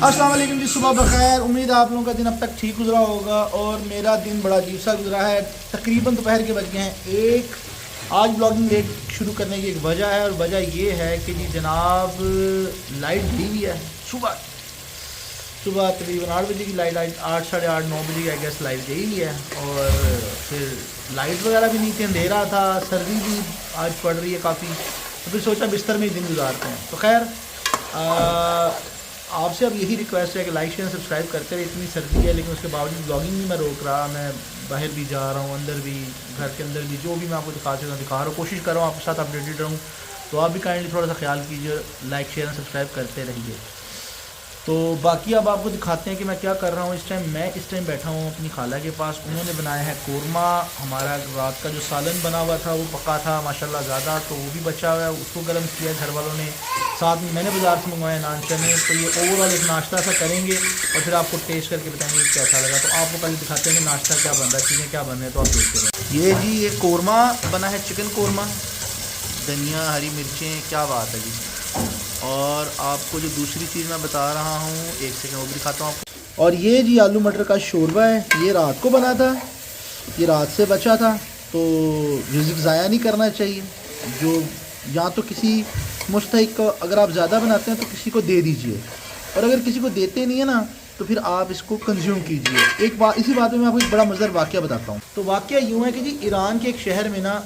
अस्सलाम वालेकुम जी, सुबह बखैर। उम्मीद है आप लोगों का दिन अब तक ठीक गुजरा होगा और मेरा दिन बड़ा अजीब सा गुजरा है। तकरीबन दोपहर के बज गए हैं एक। आज ब्लॉगिंग लेट शुरू करने की एक वजह है और वजह ये है कि जी जनाब लाइट दी हुई है। सुबह तकरीबन 8 बजे की लाइट आई, 8 साढ़े 8 9 बजे की आई गेस लाइट गई हुई है। और फिर लाइट वगैरह भी नहीं थी, अंधेरा था, सर्दी भी आज पड़ रही है काफ़ी। तो फिर सोचा बिस्तर में ही दिन गुजारते हैं। तो खैर आपसे अब यही रिक्वेस्ट है कि लाइक शेयर सब्सक्राइब करते रहे। इतनी सर्दी है लेकिन उसके बावजूद ब्लॉगिंग नहीं मैं रोक रहा। मैं बाहर भी जा रहा हूँ, अंदर भी, घर के अंदर भी, जो भी मैं आपको दिखा सकता हूँ दिखा रहा हूँ। कोशिश कर रहा हूँ आपके साथ अपडेटेड रहूँ। तो आप भी काइंडली थोड़ा सा ख्याल कीजिए, लाइक शेयर सब्सक्राइब करते रहिए। तो बाकी अब आपको दिखाते हैं कि मैं क्या कर रहा हूँ इस टाइम। मैं इस टाइम बैठा हूँ अपनी खाला के पास। उन्होंने बनाया है कोरमा। हमारा रात का जो सालन बना हुआ था वो पका था माशाल्लाह ज़्यादा, तो वो भी बचा हुआ है, उसको गर्म किया घर वालों ने। साथ में मैंने बाज़ार से मंगवाया नान चने। तो ये ओवरऑल एक नाश्ता सा करेंगे और फिर आपको टेस्ट करके बताएंगे कि कैसा लगा। तो आपको पहले दिखाते हैं कि नाश्ता क्या बन रहा है, चीज़ें क्या बन रही हैं, तो आप देखते रहें। ये जी ये कोरमा बना है, चिकन कोरमा, धनिया, हरी मिर्चें, क्या बात है जी। और आपको जो दूसरी चीज़ मैं बता रहा हूँ, एक सेकंड वो भी दिखाता हूँ आपको। और ये जी आलू मटर का शोरबा है। ये रात को बना था, ये रात से बचा था। तो रिज़्क ज़ाया नहीं करना चाहिए। जो या तो किसी मुस्तहिक को अगर आप ज़्यादा बनाते हैं तो किसी को दे दीजिए, और अगर किसी को देते नहीं है ना तो फिर आप इसको कंज्यूम कीजिए। एक बात, इसी बात में मैं आपको एक बड़ा मज़ेदार वाक़या बताता हूँ। तो वाक़या यूँ है कि जी ईरान के एक शहर में ना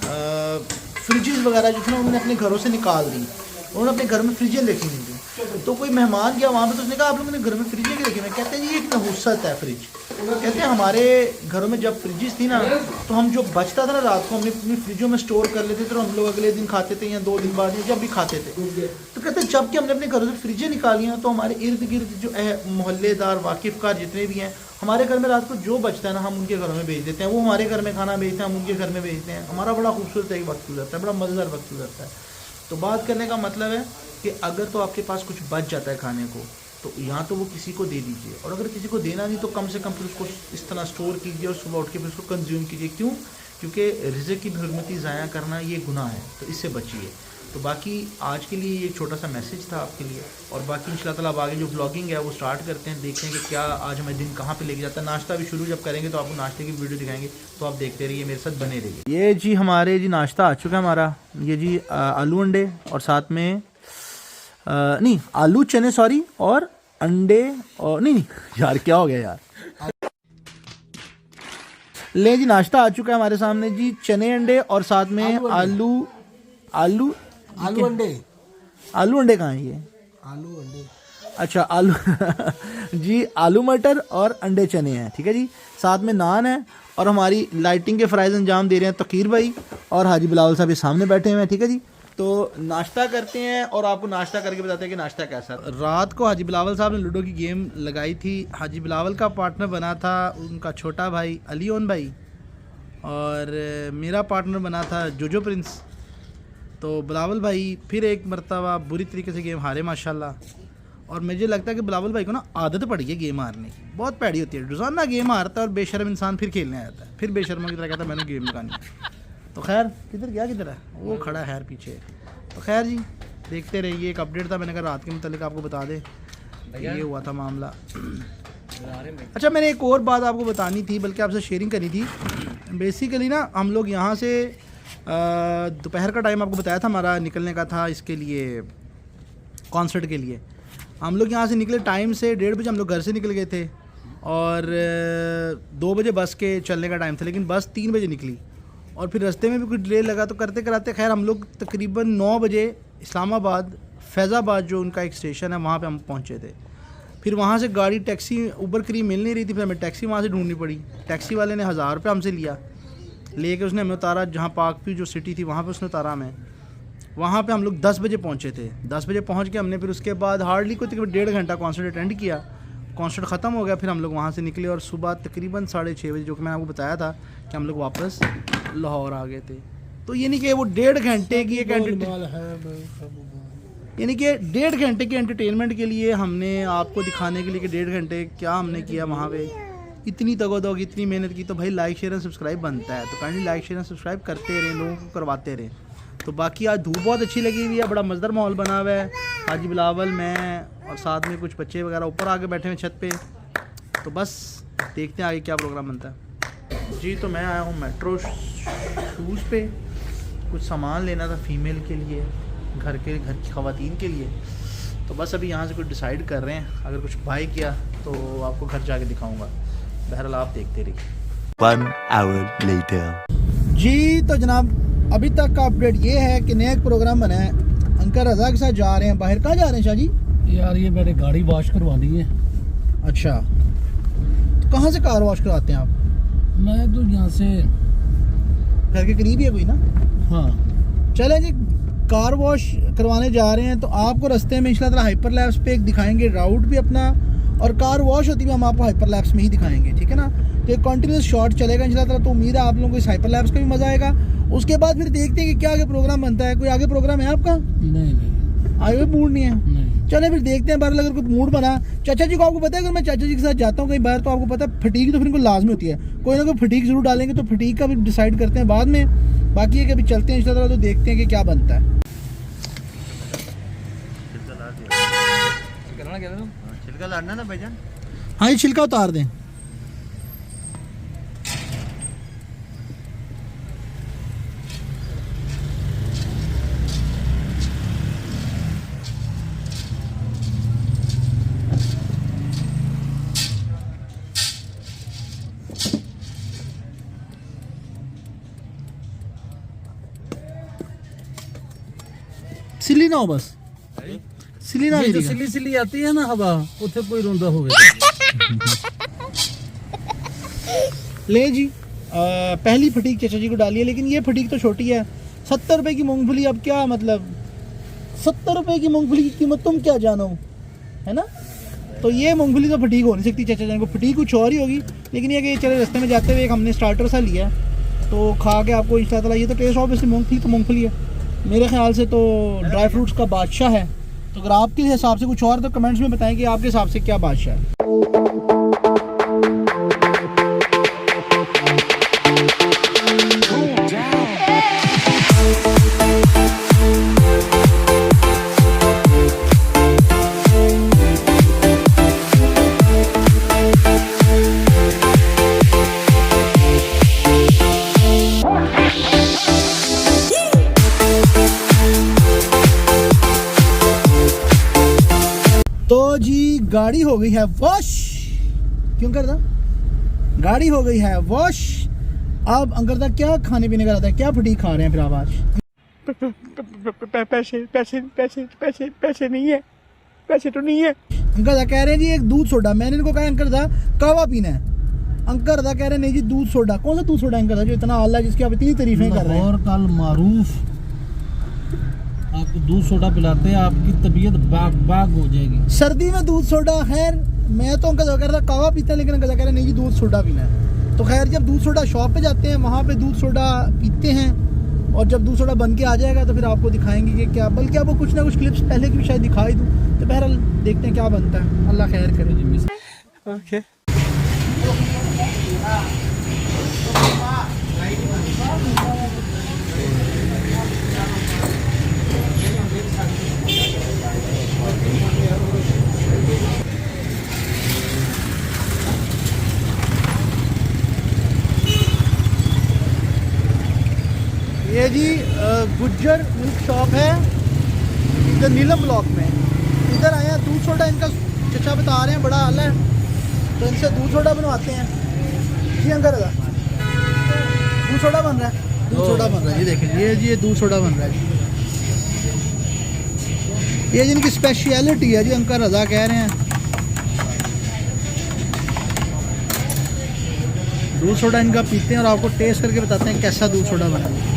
फ्रिजेज़ वगैरह जो थे ना उन्होंने अपने घरों से निकाल दी। उन्होंने अपने घर में फ्रिजें रखी हुई थी। तो कोई मेहमान गया वहाँ पे, तो उसने कहा आप लोगों ने घर में फ्रिजें क्यों रखी? मैं कहते हैं जी एक नहुसत है फ्रिज। कहते हैं हमारे घरों में जब फ्रिजेस थी ना तो हम जो बचता था ना रात को हमने अपनी फ्रिजों में स्टोर कर लेते थे, तो हम लोग अगले दिन खाते थे या 2 दिन बाद या जब भी खाते थे। तो कहते हैं जब कि हमने अपने घरों से फ्रिजें निकाली हैं तो हमारे इर्द गिर्द जो मोहल्लेदार वाकिफ़कार जितने भी हैं, हमारे घर में रात को जो बचता है ना हम उनके घरों में भेज देते हैं। वो हमारे घर में खाना भेजते हैं, हम उनके घर में भेजते हैं। हमारा बड़ा खूबसूरत एक वक्त गुजरता है, बड़ा मज़ेदार वक्त गुजरता है। तो बात करने का मतलब है कि अगर तो आपके पास कुछ बच जाता है खाने को तो या तो वो किसी को दे दीजिए, और अगर किसी को देना नहीं तो कम से कम फिर उसको इस तरह स्टोर कीजिए और सुबह उठ के फिर उसको कंज्यूम कीजिए। क्यों? क्योंकि रिज़्क की हुर्मती ज़ाया करना ये गुनाह है, तो इससे बचिए। तो बाकी आज के लिए ये छोटा सा मैसेज था आपके लिए। और बाकी इंशाल्लाह ताला अब आगे जो ब्लॉगिंग है वो स्टार्ट करते हैं, देखते हैं कि क्या आज हमें दिन कहाँ पे लेके जाता है। नाश्ता भी शुरू जब करेंगे तो आपको नाश्ते की वीडियो दिखाएंगे, तो आप देखते रहिए, मेरे साथ बने रहिए। ये जी हमारे जी नाश्ता आ चुका है हमारा। ये जी आलू अंडे और साथ में नहीं आलू चने सॉरी और अंडे और नहीं यार क्या हो गया यार। ले जी नाश्ता आ चुका है हमारे सामने जी, चने अंडे और साथ में आलू अंडे कहाँ है ये? आलू अंडे, अच्छा आलू जी आलू मटर और अंडे चने हैं, ठीक है जी। साथ में नान है और हमारी लाइटिंग के फ़राइज़ अंजाम दे रहे हैं तकीर भाई और हाजी बिलावल साहब सामने बैठे हुए हैं, ठीक है जी। तो नाश्ता करते हैं और आपको नाश्ता करके बताते हैं कि नाश्ता कैसा। रात को हाजी बिलावल साहब ने लूडो की गेम लगाई थी। हाजी बिलावल का पार्टनर बना था उनका छोटा भाई अलीओन भाई और मेरा पार्टनर बना था जोजो प्रिंस। तो बिलावल भाई फिर एक मरतबा बुरी तरीके से गेम हारे माशाल्लाह। और मुझे लगता है कि बिलावल भाई को ना आदत पड़ी है गेम हारने की, बहुत पैड़ी होती है। रोज़ाना गेम हारता है और बेशर्म इंसान फिर खेलने आ जाता है, फिर बेशर्मा की तरह कहता है मैंने गेम लगानी है। तो खैर किधर गया, किधर है वो खड़ा है यार पीछे। तो खैर जी देखते रहिए, एक अपडेट था, मैंने कहा रात के मतलब आपको बता दे ये हुआ था मामला। अच्छा मैंने एक और बात आपको बतानी थी, बल्कि आपसे शेयरिंग करनी थी। बेसिकली ना हम लोग यहाँ से दोपहर का टाइम आपको बताया था हमारा निकलने का था इसके लिए, कॉन्सर्ट के लिए। हम लोग यहाँ से निकले टाइम से 1:30 बजे हम लोग घर से निकल गए थे और 2 बजे बस के चलने का टाइम था, लेकिन बस 3 बजे निकली और फिर रास्ते में भी कुछ डिले लगा। तो करते कराते खैर हम लोग तकरीबन 9 बजे इस्लामाबाद फैज़ाबाद जो उनका एक स्टेशन है वहाँ पे हम पहुँचे थे। फिर वहाँ से गाड़ी टैक्सी उबर करीब मिल नहीं रही थी, फिर हमें टैक्सी वहाँ से ढूंढनी पड़ी। टैक्सी वाले ने 1000 रुपये हमसे लिया, लेके उसने हमें उतारा जहाँ पाकपी जो सिटी थी वहाँ पे उसने उतारा हमें। वहाँ पे हम लोग 10 बजे पहुँचे थे। 10 बजे पहुँच के हमने फिर उसके बाद हार्डली कोई तकरीबन 1.5 घंटा कॉन्सर्ट अटेंड किया। कॉन्सर्ट ख़त्म हो गया, फिर हम लोग वहाँ से निकले और सुबह तकरीबन 6:30 बजे, जो कि मैंने आपको बताया था कि हम लोग वापस लाहौर आ गए थे। तो ये नहीं कि वो 1.5 घंटे की एक यानी कि 1.5 घंटे के एंटरटेनमेंट के लिए हमने आपको दिखाने के लिए कि 1.5 घंटे क्या हमने किया वहाँ पे, इतनी दगोदग इतनी मेहनत की। तो भाई लाइक शेयर एंड सब्सक्राइब बनता है, तो kindly like share and subscribe करते रहें, लोगों को करवाते रहें। तो बाकी आज धूप बहुत अच्छी लगी हुई है, बड़ा मज़ेदार माहौल बना हुआ है। हाजी बिलावल, मैं और साथ में कुछ बच्चे वगैरह ऊपर आके बैठे हुए छत पे। तो बस देखते हैं आगे क्या प्रोग्राम बनता है जी। तो मैं आया हूँ मेट्रो शूज़ पे, कुछ सामान लेना था फीमेल के लिए, घर की ख़वातीन के लिए। तो बस अभी यहाँ से कुछ डिसाइड कर रहे हैं, अगर कुछ बाय किया तो आपको घर जाके दिखाऊंगा। बहरहाल आप देखते रहिए। 1 hour later जी तो जनाब अभी तक का अपडेट ये है कि नया एक प्रोग्राम बना है, अंकल रज़ा के साथ जा रहे हैं बाहर। कहाँ जा रहे हैं शाह जी? यार ये मैंने गाड़ी वॉश करवानी है। अच्छा, तो कहाँ से कार वॉश कराते हैं आप? मैं तो यहाँ से घर के करीब ही है कोई ना? हाँ चले जी, कार वॉश करवाने जा रहे हैं। तो आपको रास्ते में इंशाल्लाह हाइपर लैब्स पे एक दिखाएंगे राउट भी अपना, और कार वॉश होती है हम आपको हाइपर लैब्स में ही दिखाएंगे, ठीक है ना। तो एक कंटिन्यूस शॉट चलेगा इंशाल्लाह। तो उम्मीद है आप लोगों को इस हाइपर लैब्स का भी मज़ा आएगा। उसके बाद फिर देखते हैं कि क्या आगे प्रोग्राम बनता है। कोई आगे प्रोग्राम है आपका? नहीं आगे हुए मूड नहीं है? नहीं। चले फिर देखते हैं। बहरहाल अगर कोई मूड बना, चाचा जी को आपको पता है अगर मैं चाचा जी के साथ जाता हूँ कहीं बाहर, तो आपको पता है फटीक तो फिर इनको लाजमी होती है, कोई ना कोई फटीक जरूर डालेंगे। तो फटीक का भी डिसाइड करते हैं बाद में। बाकी ये कि अभी चलते हैं इंशाल्लाह, तो देखते हैं कि क्या बनता है। छिलका लाना ना भाईजान। हाँ, ये छिलका उतार दें। सिली ना हो बस, सिली ना ये जो मेरी सिली सिली आती है ना हवा, उसे कोई रोंदा हो ले जी। पहली फटीक चाचा जी को डाली है, लेकिन ये फटीक तो छोटी है। 70 रुपए की मूंगफली, अब क्या मतलब 70 रुपए की मूंगफली की कीमत तुम क्या जानो, है ना। तो ये मूंगफली तो फटीक हो नहीं सकती चाचा जी को, फटीक कुछ और ही होगी। लेकिन ये कि चले रास्ते में जाते हुए एक हमने स्टार्टर सा लिया है, तो खा के आपको इंशाल्लाह ये तो टेस्ट ऑब्वियसली मूंगफली तो मूंगफली है मेरे ख्याल से, तो ड्राई फ्रूट्स का बादशाह है। तो अगर आपके हिसाब से कुछ और तो कमेंट्स में बताएं कि आपके हिसाब से क्या बादशाह है। तो जी गाड़ी हो गई है वॉश, क्यों करदा गाड़ी हो गई है वॉश। अब अंकल क्या खाने पीने का रहता है, क्या फटीक खा रहे हैं फिर आप आज? पैसे पैसे पैसे पैसे पैसे नहीं है, पैसे तो नहीं है। अंकल कह रहे हैं जी एक दूध सोडा। मैंने इनको कहा अंकल कहवा पीना है, अंकल कह रहे हैं नहीं जी दूध सोडा। कौन सा दूध सोडा अंकल जो इतना आला है, जिसकी आप इतनी तारीफें कर रहे हैं? और कल मारूफ आपको दूध सोडा पिलाते हैं, आपकी तबीयत बाग बाग हो जाएगी। सर्दी में दूध सोडा, खैर मैं तो अंकल कह रहा था कहवा पीता है, लेकिन अंकल कह रहे हैं नहीं जी दूध सोडा पीना है। तो खैर जब दूध सोडा शॉप पे जाते हैं वहाँ पे दूध सोडा पीते हैं, और जब दूध सोडा बन के आ जाएगा तो फिर आपको दिखाएंगे कि क्या, बल्कि आपको कुछ ना कुछ क्लिप्स पहले की भी शायद दिखाई दूँ। तो बहरहाल देखते हैं क्या बनता है, अल्लाह खैर करे। ओके ये जी गुज्जर मिल्क शॉप है इधर नीलम ब्लॉक में। इधर आए हैं, दूध सोडा इनका चचा बता रहे हैं बड़ा आला है, तो इनसे दूध सोडा बनवाते हैं जी। अंकल दूध सोडा बन रहा है, दूध सोडा बन रहा है जी। देखें ये दूध सोडा बन रहा है जी। ये जिनकी स्पेशलिटी है जी, अंकल रज़ा कह रहे हैं। दूध सोडा इनका पीते हैं और आपको टेस्ट करके बताते हैं कैसा दूध सोडा बना है।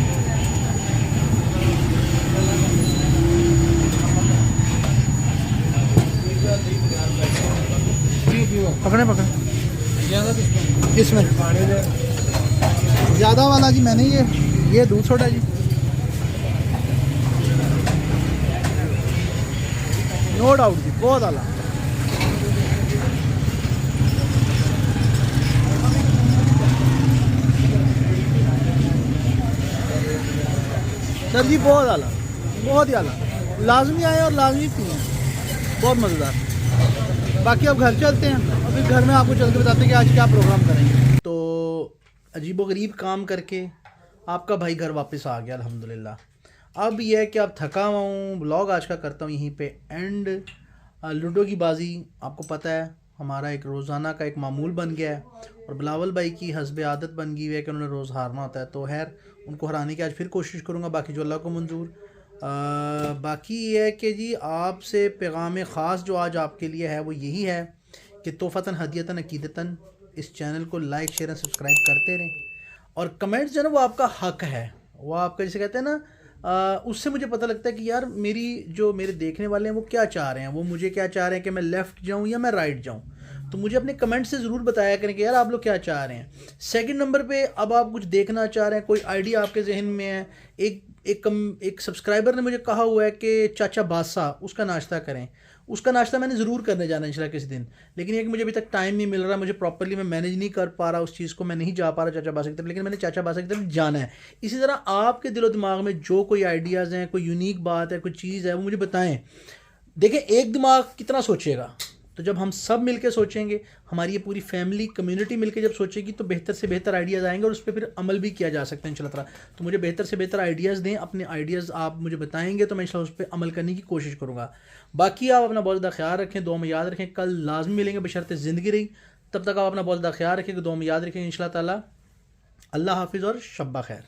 पकड़े पकड़े इसमें ज़्यादा वाला जी मैंने ये दूध सोडा जी, नो डाउट जी, बहुत आला। सर जी बहुत आला, बहुत ही आला, लाजमी आए और लाजमी पिए, बहुत मज़ेदार। बाकी अब घर चलते हैं और फिर घर में आपको चल के बताते हैं कि आज क्या प्रोग्राम करेंगे। तो अजीबोगरीब काम करके आपका भाई घर वापस आ गया अल्हम्दुलिल्लाह। अब यह है कि अब थका हुआ हूँ, ब्लॉग आज का करता हूँ यहीं पे एंड। लूडो की बाजी आपको पता है हमारा एक रोज़ाना का एक मामूल बन गया है और बिलावल भाई की हस्ब आदत बन गई है कि उन्होंने रोज़ हारना होता है। तो खैर उनको हराने की आज फिर कोशिश करूँगा, बाकी जो अल्लाह को मंजूर। बाकी ये है कि जी आपसे पैगाम ख़ास जो आज आपके लिए है वो यही है कि तोहफ़तन हदियतन अकीदतन इस चैनल को लाइक शेयर एंड सब्सक्राइब करते रहें और कमेंट्स जो है ना वो आपका हक है, वो आपका जैसे कहते हैं ना उससे मुझे पता लगता है कि यार मेरे देखने वाले हैं वो क्या चाह रहे हैं, वो मुझे क्या चाह रहे हैं कि मैं लेफ़्ट जाऊँ या मैं राइट जाऊँ। तो मुझे अपने कमेंट से ज़रूर बताया करें कि यार आप लोग क्या चाह रहे हैं। सेकंड नंबर पे अब आप कुछ देखना चाह रहे हैं, कोई आइडिया आपके जहन में है। एक सब्सक्राइबर ने मुझे कहा हुआ है कि चाचा बादशाह उसका नाश्ता करें, उसका नाश्ता मैंने ज़रूर करने जाना है इंशाल्लाह किसी दिन, लेकिन ये कि मुझे अभी तक टाइम नहीं मिल रहा, मुझे प्रॉपर्ली मैं मैनेज नहीं कर पा रहा उस चीज़ को, मैं नहीं जा पा रहा चाचा बादशाह की तरफ, लेकिन मैंने चाचा बादशाह की तरफ जाना है। इसी तरह आपके दिलो दिमाग में जो कोई आइडियाज़ हैं, कोई यूनिक बात है, कोई चीज़ है, वो मुझे बताएं। देखें एक दिमाग कितना सोचेगा, तो जब हम सब मिलके सोचेंगे, हमारी ये पूरी फैमिली कम्युनिटी मिलके जब सोचेगी तो बेहतर से बेहतर आइडियाज़ आएंगे और उस पर फिर अमल भी किया जा सकता है इंशाल्लाह ताला। तो मुझे बेहतर से बेहतर आइडियाज़ दें, अपने आइडियाज़ आप मुझे बताएंगे तो मैं इंशाल्लाह उस पर अमल करने की कोशिश करूँगा। बाकी आप अपना बहुत ज़्यादा ख्याल रखें, दुआ में याद रखें, कल लाजमी मिलेंगे बशर्ते ज़िंदगी रही, तब तक आप अपना बहुत ज़्यादा ख्याल रखें, दुआ में याद रखें इंशाल्लाह ताला। अल्लाह हाफिज़ और शब्बा खैर।